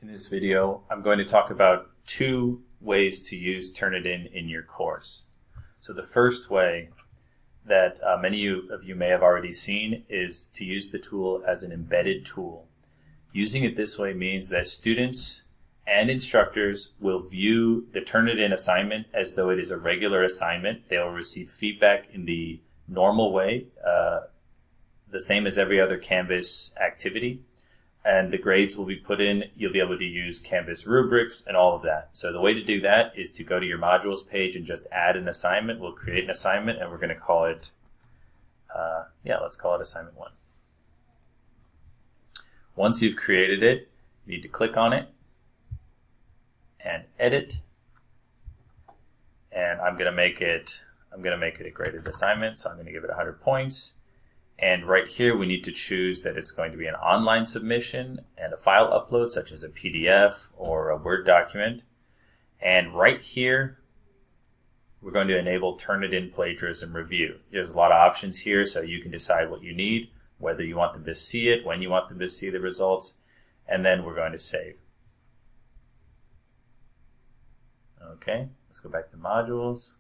In this video, I'm going to talk about two ways to use Turnitin in your course. So the first way that many of you may have already seen is to use the tool as an embedded tool. Using it this way means that students and instructors will view the Turnitin assignment as though it is a regular assignment. They will receive feedback in the normal way, the same as every other Canvas activity. And the grades will be put in. You'll be able to use Canvas rubrics and all of that. So the way to do that is to go to your modules page and just add an assignment. We'll create an assignment and we're going to call it, let's call it assignment 1. Once you've created it, you need to click on it and edit. And I'm going to make it a graded assignment. So I'm going to give it 100 points. And right here, we need to choose that it's going to be an online submission and a file upload, such as a PDF or a Word document. And right here, we're going to enable Turnitin plagiarism review. There's a lot of options here, so you can decide what you need, whether you want them to see it, when you want them to see the results, and then we're going to save. Okay, let's go back to modules.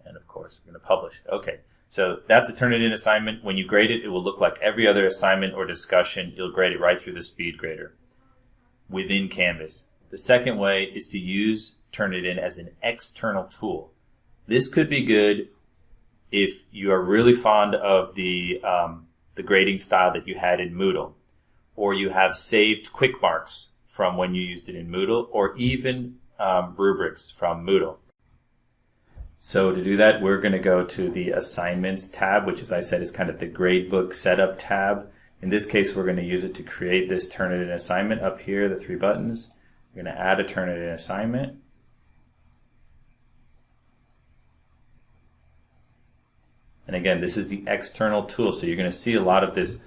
And of course, we're going to publish. Okay. So that's a Turnitin assignment. When you grade it, it will look like every other assignment or discussion. You'll grade it right through the speed grader within Canvas. The second way is to use Turnitin as an external tool. This could be good if you are really fond of the grading style that you had in Moodle, or you have saved quick marks from when you used it in Moodle, or even rubrics from Moodle. So to do that, we're going to go to the Assignments tab, which, as I said, is kind of the gradebook setup tab. In this case, we're going to use it to create this Turnitin assignment up here, the 3 buttons. We're going to add a Turnitin assignment. And again, this is the external tool, so you're going to see a lot of this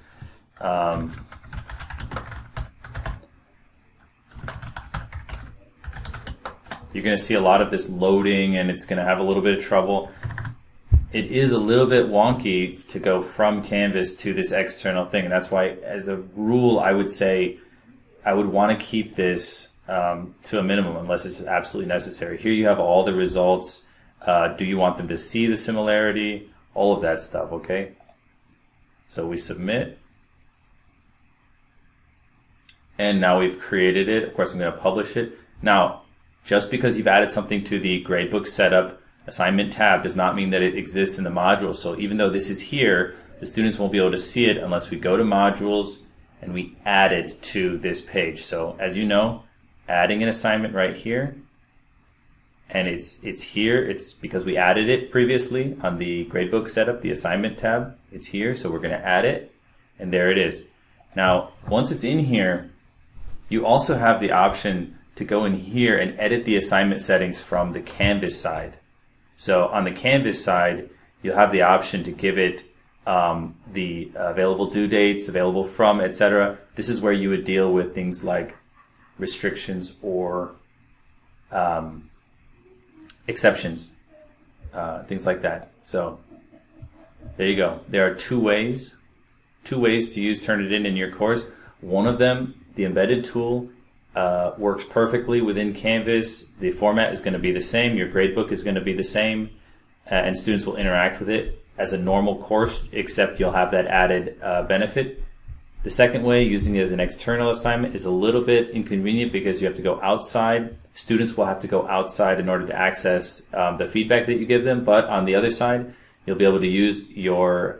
you're going to see a lot of this loading, and it's going to have a little bit of trouble. It is a little bit wonky to go from Canvas to this external thing, and that's why, as a rule, I would say I would want to keep this to a minimum unless it's absolutely necessary. Here you have all the results. Do you want them to see the similarity? All of that stuff, okay? So we submit. And now we've created it. Of course, I'm going to publish it. Now, just because you've added something to the gradebook setup assignment tab does not mean that it exists in the module. So even though this is here, the students won't be able to see it unless we go to modules and we add it to this page. So as you know, adding an assignment right here, and it's here. It's because we added it previously on the gradebook setup, the assignment tab. It's here, so we're going to add it, and there it is. Now, once it's in here, you also have the option to go in here and edit the assignment settings from the Canvas side. So on the Canvas side, you'll have the option to give it the available due dates, available from, etc. This is where you would deal with things like restrictions or exceptions, things like that. So there you go. There are two ways to use Turnitin in your course. One of them, the embedded tool, works perfectly within Canvas. The format is going to be the same. Your gradebook is going to be the same, and students will interact with it as a normal course, except you'll have that added benefit. The second way, using it as an external assignment, is a little bit inconvenient because you have to go outside. Students will have to go outside in order to access the feedback that you give them. But on the other side, you'll be able to use your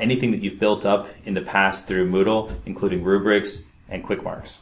anything that you've built up in the past through Moodle, including rubrics and quick marks.